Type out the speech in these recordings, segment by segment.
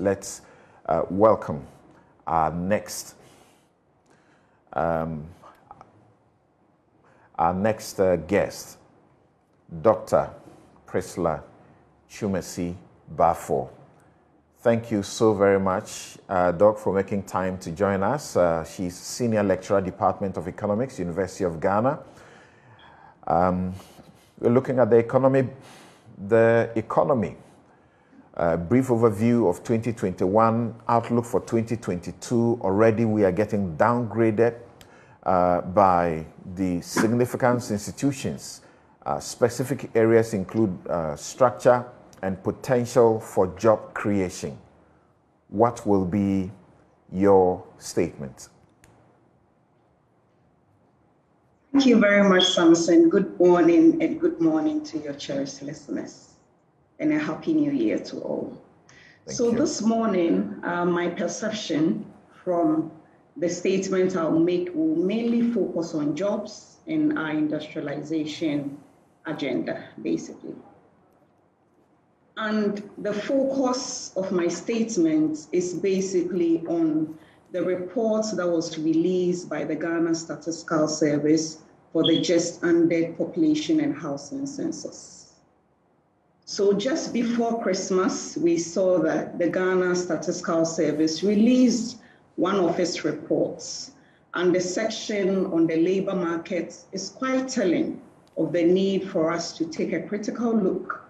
let's welcome our next guest, Dr. TwumasiBaffour. Thank you so very much, Doc, for making time to join us. She's Senior Lecturer, Department of Economics, University of Ghana. We're looking at the economy. Brief overview of 2021, outlook for 2022. Already we are getting downgraded by the significant institutions. Specific areas include structure and potential for job creation. What will be your statement? Thank you very much, Samson. Good morning, and good morning to your cherished listeners. And a happy new year to all. Thank you. This morning, my perception from the statement I'll make will mainly focus on jobs and our industrialization agenda, basically. And the focus of my statement is basically on the report that was released by the Ghana Statistical Service for the just ended population and housing census. So just before Christmas, we saw that the Ghana Statistical Service released one of its reports, and the section on the labor market is quite telling of the need for us to take a critical look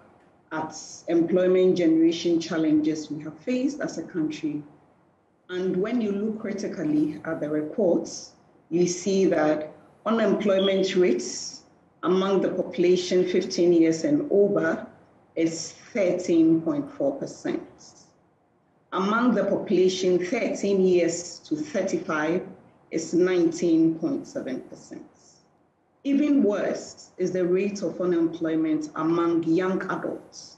at employment generation challenges we have faced as a country. And when you look critically at the reports, you see that unemployment rates among the population 15 years and over is 13.4%. Among the population 13 years to 35 is 19.7%. Even worse is the rate of unemployment among young adults,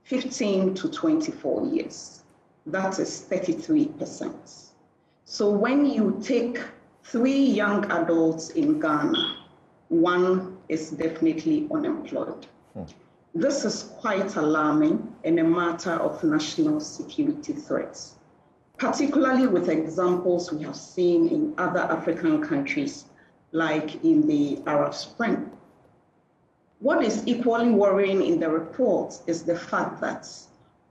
15 to 24 years. That is 33%. So when you take 3 young adults in Ghana, 1 is definitely unemployed. This is quite alarming and a matter of national security threats, particularly with examples we have seen in other African countries, like in the Arab Spring. What is equally worrying in the report is the fact that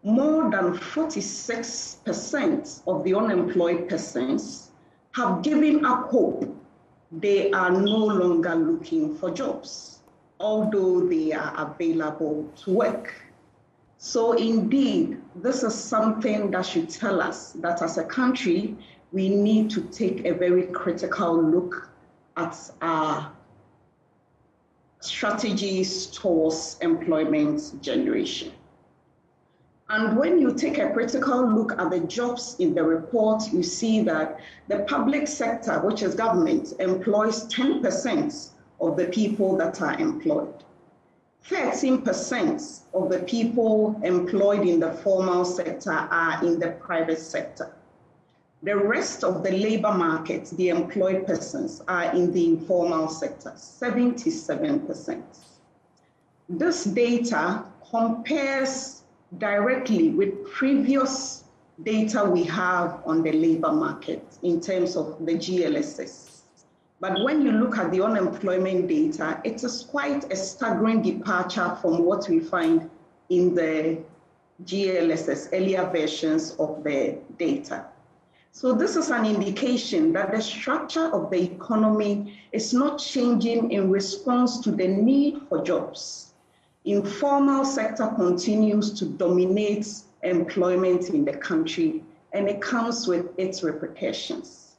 more than 46% of the unemployed persons have given up hope. They are no longer looking for jobs, although they are available to work. So indeed, this is something that should tell us that as a country, we need to take a very critical look at our strategies towards employment generation. And when you take a critical look at the jobs in the report, you see that the public sector, which is government, employs 10% of the people that are employed. 13% of the people employed in the formal sector are in the private sector. The rest of the labor market, the employed persons, are in the informal sector, 77%. This data compares directly with previous data we have on the labor market in terms of the GLSS. But when you look at the unemployment data, it is quite a staggering departure from what we find in the GLSS, earlier versions of the data. So this is an indication that the structure of the economy is not changing in response to the need for jobs. Informal sector continues to dominate employment in the country, and it comes with its repercussions.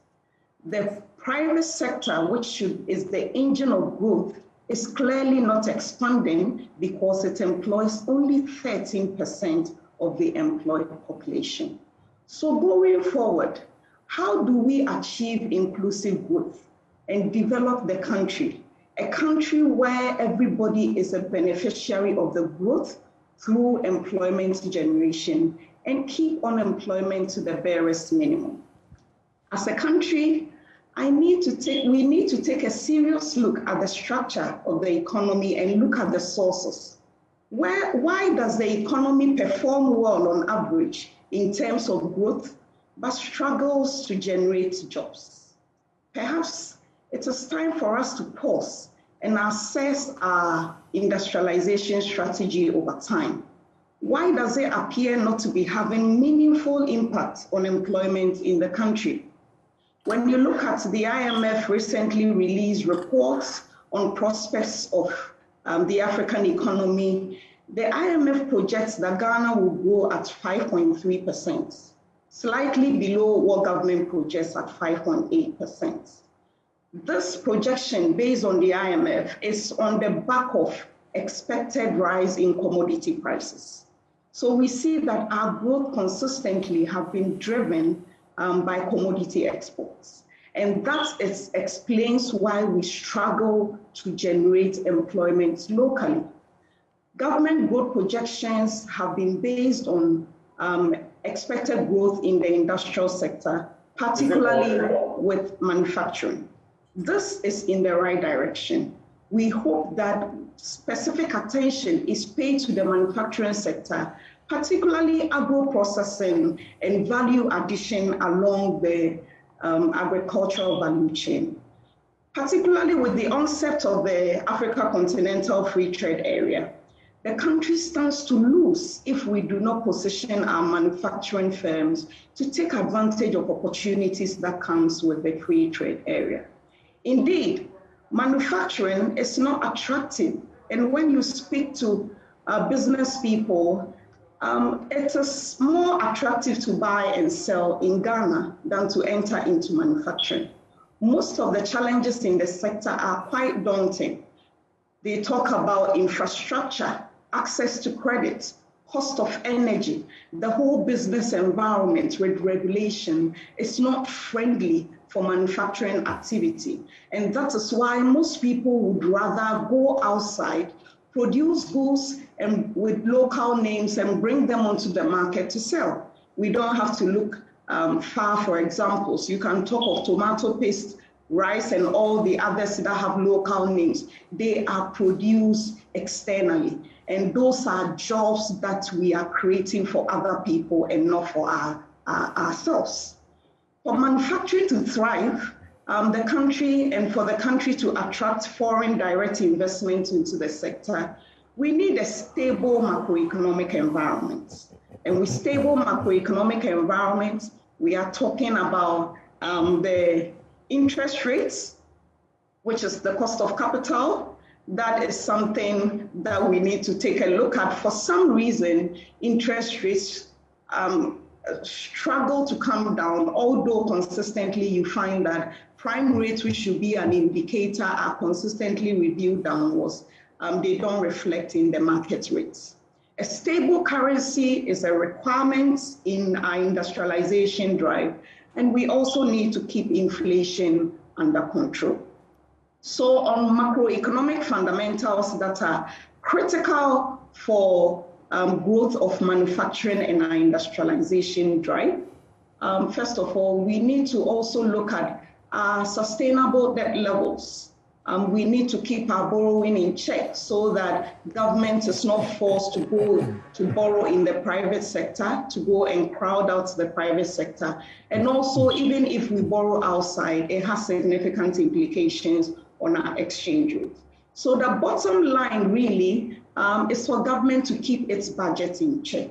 The private sector, which is the engine of growth, is clearly not expanding because it employs only 13% of the employed population. So going forward, how do we achieve inclusive growth and develop the country? A country where everybody is a beneficiary of the growth through employment generation and keep unemployment to the barest minimum. As a country, we need to take a serious look at the structure of the economy and look at the sources. Why does the economy perform well on average in terms of growth, but struggles to generate jobs. Perhaps it is time for us to pause and assess our industrialization strategy over time. Why does it appear not to be having meaningful impact on employment in the country? When you look at the IMF recently released reports on prospects of the African economy, the IMF projects that Ghana will grow at 5.3%, slightly below what government projects at 5.8%. This projection based on the IMF is on the back of expected rise in commodity prices. So we see that our growth consistently have been driven by commodity exports. And that explains why we struggle to generate employment locally. Government growth projections have been based on expected growth in the industrial sector, particularly with manufacturing. This is in the right direction. We hope that specific attention is paid to the manufacturing sector, particularly agro-processing and value addition along the agricultural value chain. Particularly with the onset of the Africa Continental Free Trade Area, the country stands to lose if we do not position our manufacturing firms to take advantage of opportunities that comes with the free trade area. Indeed, manufacturing is not attractive. And when you speak to business people, it is more attractive to buy and sell in Ghana than to enter into manufacturing. Most of the challenges in the sector are quite daunting. They talk about infrastructure, access to credit, cost of energy. The whole business environment with regulation is not friendly for manufacturing activity. And that is why most people would rather go outside, produce goods and with local names and bring them onto the market to sell. We don't have to look far for examples. You can talk of tomato paste, rice, and all the others that have local names. They are produced externally. And those are jobs that we are creating for other people and not for ourselves. For manufacturing to thrive, the country and for the country to attract foreign direct investment into the sector, we need a stable macroeconomic environment. And with stable macroeconomic environment, we are talking about the interest rates, which is the cost of capital. That is something that we need to take a look at. For some reason, interest rates struggle to come down, although consistently you find that prime rates, which should be an indicator, are consistently reviewed downwards. They don't reflect in the market rates. A stable currency is a requirement in our industrialization drive, and we also need to keep inflation under control. So on macroeconomic fundamentals that are critical for growth of manufacturing and our industrialization drive, first of all, we need to also look at our sustainable debt levels. We need to keep our borrowing in check so that government is not forced to go to borrow in the private sector, to go and crowd out the private sector. And also, even if we borrow outside, it has significant implications on our exchange rate. So the bottom line really is for government to keep its budget in check.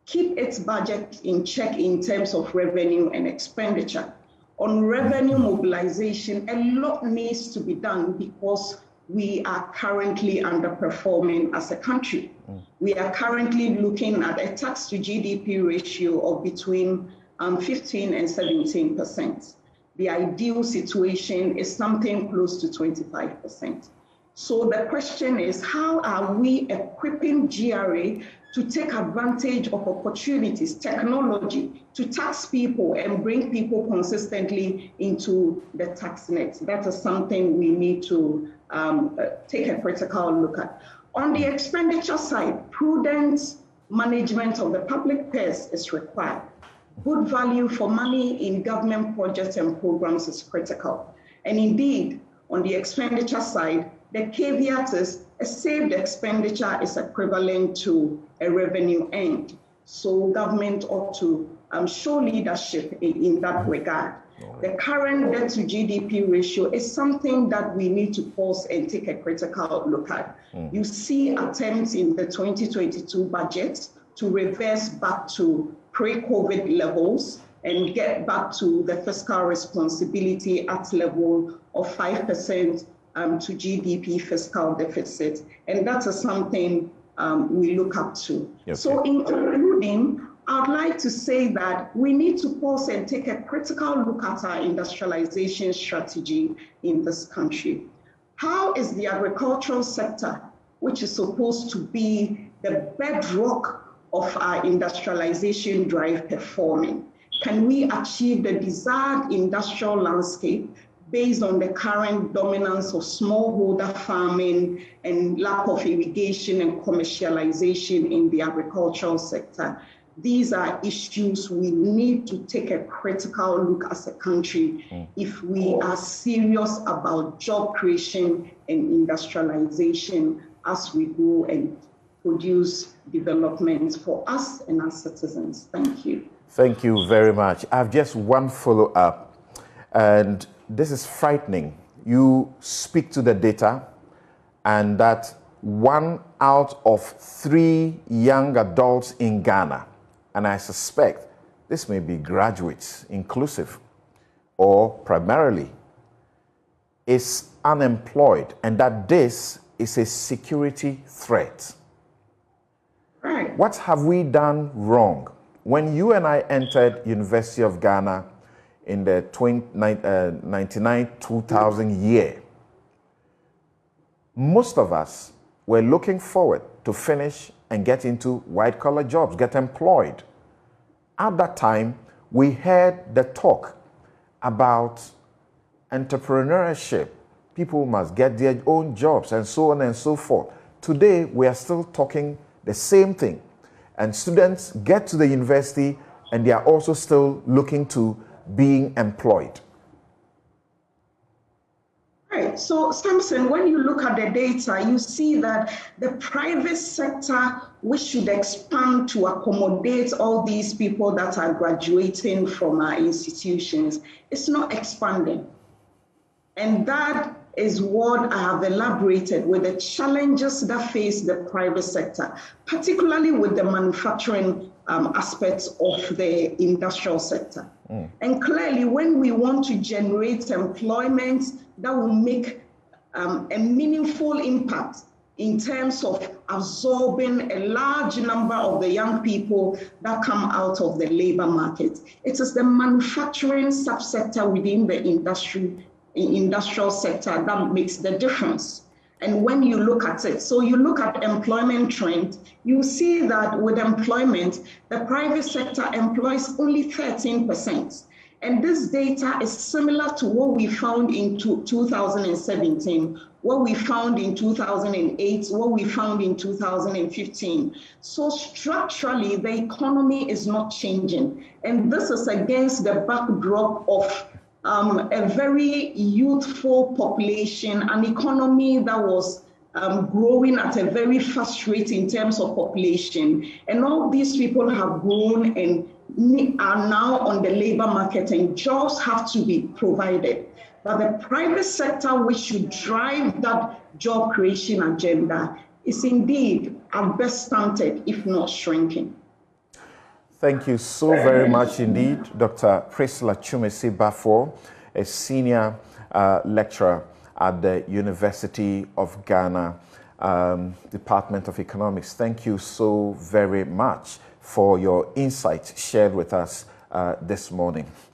Keep its budget in check in terms of revenue and expenditure. On revenue mobilization, a lot needs to be done because we are currently underperforming as a country. We are currently looking at a tax to GDP ratio of between 15 and 17%. The ideal situation is something close to 25%. So the question is, how are we equipping GRA to take advantage of opportunities, technology, to tax people and bring people consistently into the tax net? That is something we need to take a critical look at. On the expenditure side, prudent management of the public purse is required. Good value for money in government projects and programs is critical. And indeed, on the expenditure side, the caveat is a saved expenditure is equivalent to a revenue earned. So government ought to show leadership in that regard. The current debt to GDP ratio is something that we need to pause and take a critical look at. You see attempts in the 2022 budget to reverse back to pre-COVID levels and get back to the fiscal responsibility at level of 5% to GDP fiscal deficit. And that is something we look up to. Okay. So in concluding, I'd like to say that we need to pause and take a critical look at our industrialization strategy in this country. How is the agricultural sector, which is supposed to be the bedrock of our industrialization drive, performing? Can we achieve the desired industrial landscape based on the current dominance of smallholder farming and lack of irrigation and commercialization in the agricultural sector? These are issues we need to take a critical look as a country if we are serious about job creation and industrialization as we go and produce development for us and our citizens. Thank you. Thank you very much. I have just one follow-up, and this is frightening. You speak to the data, and that 1 out of 3 young adults in Ghana, and I suspect this may be graduates inclusive or primarily, is unemployed, and that this is a security threat. Right. What have we done wrong? When you and I entered University of Ghana in the 1999-2000 year, most of us were looking forward to finish and get into white-collar jobs, get employed. At that time, we heard the talk about entrepreneurship. People must get their own jobs and so on and so forth. Today, we are still talking the same thing. And students get to the university and they are also still looking to being employed. Right. So, Samson, when you look at the data, you see that the private sector, which should expand to accommodate all these people that are graduating from our institutions, is not expanding. And that is what I have elaborated with the challenges that face the private sector, particularly with the manufacturing aspects of the industrial sector. And clearly, when we want to generate employment that will make a meaningful impact in terms of absorbing a large number of the young people that come out of the labor market, it is the manufacturing subsector within the industrial sector that makes the difference. And when you look at it, so you look at employment trend, you see that with employment, the private sector employs only 13%. And this data is similar to what we found in 2017, what we found in 2008, what we found in 2015. So structurally, the economy is not changing. And this is against the backdrop of a very youthful population, an economy that was growing at a very fast rate in terms of population. And all these people have grown and are now on the labor market, and jobs have to be provided. But the private sector, which should drive that job creation agenda, is indeed at best stunted, if not shrinking. Thank you so very much indeed, Dr. TwumasiBaffour, a senior lecturer at the University of Ghana, Department of Economics. Thank you so very much for your insights shared with us this morning.